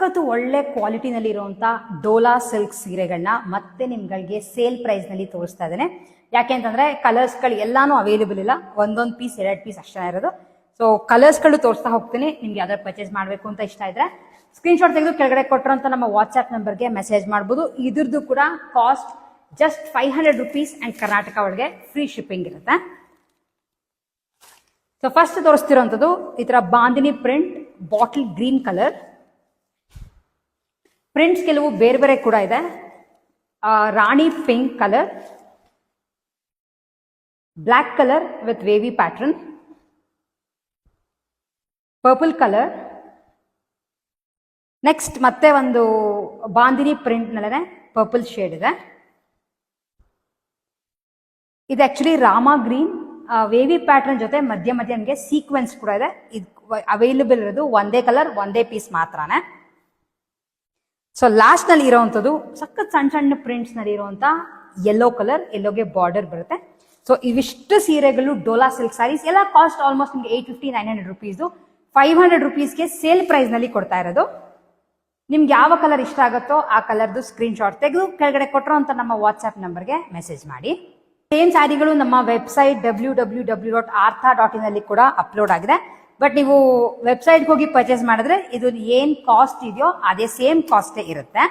ಸಖತ್ತು ಒಳ್ಳೆ ಕ್ವಾಲಿಟಿನಲ್ಲಿ ಇರುವಂಥ ಡೋಲಾ ಸಿಲ್ಕ್ ಸೀರೆಗಳನ್ನ ಮತ್ತೆ ನಿಮ್ಗಳಿಗೆ ಸೇಲ್ ಪ್ರೈಸ್ನಲ್ಲಿ ತೋರಿಸ್ತಾ ಇದ್ದೇನೆ. ಯಾಕೆ ಅಂತಂದ್ರೆ ಕಲರ್ಸ್ಗಳು ಎಲ್ಲಾನು ಅವೈಲೇಬಲ್ ಇಲ್ಲ, ಒಂದೊಂದು ಪೀಸ್ 2 ಪೀಸ್ ಅಷ್ಟೇ ಇರೋದು. ಸೊ ಕಲರ್ಸ್ಗಳು ತೋರಿಸ್ತಾ ಹೋಗ್ತೀನಿ. ನಿಮ್ಗೆ ಯಾವ್ದಾದ್ರು ಪರ್ಚೇಸ್ ಮಾಡಬೇಕು ಅಂತ ಇಷ್ಟ ಇದ್ರೆ ಸ್ಕ್ರೀನ್ಶಾಟ್ ತೆಗೆದು ಕೆಳಗಡೆ ಕೊಟ್ಟಿರೋಂಥ ನಮ್ಮ ವಾಟ್ಸ್ಆ್ಯಪ್ ನಂಬರ್ಗೆ ಮೆಸೇಜ್ ಮಾಡ್ಬೋದು. ಇದ್ರದ್ದು ಕೂಡ cost just 500 rupees and Karnataka ಒಳಗೆ ಫ್ರೀ ಶಿಪ್ಪಿಂಗ್ ಇರುತ್ತೆ. ಸೊ ಫಸ್ಟ್ ತೋರಿಸ್ತಿರೋಂಥದ್ದು ಈ ತರ bandhani print, bottle green colour. Prints ಕೆಲವು ಬೇರೆ ಬೇರೆ ಕೂಡ ಇದೆ. Rani pink colour, black colour with wavy pattern, purple colour. Next ಮತ್ತೆ ಒಂದು ಬಾಂದಿನಿ ಪ್ರಿಂಟ್ ನಲ್ಲೇ ಪರ್ಪಲ್ ಶೇಡ್ ಇದೆ. ಇದು actually Rama green wavy pattern ಜೊತೆ ಮಧ್ಯ ಮಧ್ಯ ನಮಗೆ ಸೀಕ್ವೆನ್ಸ್ ಕೂಡ ಇದೆ. ಇದು ಅವೈಲೇಬಲ್ ಇರೋದು ಒಂದೇ ಕಲರ್ ಒಂದೇ ಪೀಸ್ ಮಾತ್ರನೇ. ಸೊ ಲಾಸ್ಟ್ ನಲ್ಲಿ ಇರೋವಂಥದ್ದು ಸಖತ್ ಸಣ್ಣ ಸಣ್ಣ ಪ್ರಿಂಟ್ಸ್ ನಲ್ಲಿ ಇರುವಂತ ಯೆಲ್ಲೋ ಕಲರ್, ಯೆಲ್ಲೋಗೆ ಬಾರ್ಡರ್ ಬರುತ್ತೆ. ಸೊ ಇವಿಷ್ಟು ಸೀರೆಗಳು ಡೋಲಾ ಸಿಲ್ಕ್ ಸ್ಯಾರೀಸ್ ಎಲ್ಲ ಕಾಸ್ಟ್ ಆಲ್ಮೋಸ್ಟ್ ನಿಮಗೆ 850-900 rupees. 500 rupeesಗೆ ಸೇಲ್ ಪ್ರೈಸ್ ನಲ್ಲಿ ಕೊಡ್ತಾ ಇರೋದು. ನಿಮ್ಗೆ ಯಾವ ಕಲರ್ ಇಷ್ಟ ಆಗುತ್ತೋ ಆ ಕಲರ್ದು ಸ್ಕ್ರೀನ್ ಶಾಟ್ ತೆಗೆದು ಕೆಳಗಡೆ ಕೊಟ್ಟಿರೋ ಅಂತ ನಮ್ಮ ವಾಟ್ಸ್ಆ್ಯಪ್ ನಂಬರ್ಗೆ ಮೆಸೇಜ್ ಮಾಡಿ. ಸೇಮ್ ಸ್ಯಾರಿಗಳು ನಮ್ಮ ವೆಬ್ಸೈಟ್ www.artha.in ಅಲ್ಲಿ ಕೂಡ ಅಪ್ಲೋಡ್ ಆಗಿದೆ. ಬಟ್ ನೀವು ವೆಬ್ಸೈಟ್ಗೆ ಹೋಗಿ ಪರ್ಚೇಸ್ ಮಾಡಿದ್ರೆ ಇದು ಏನ್ ಕಾಸ್ಟ್ ಇದೆಯೋ ಅದೇ ಸೇಮ್ ಕಾಸ್ಟೇ ಇರುತ್ತೆ.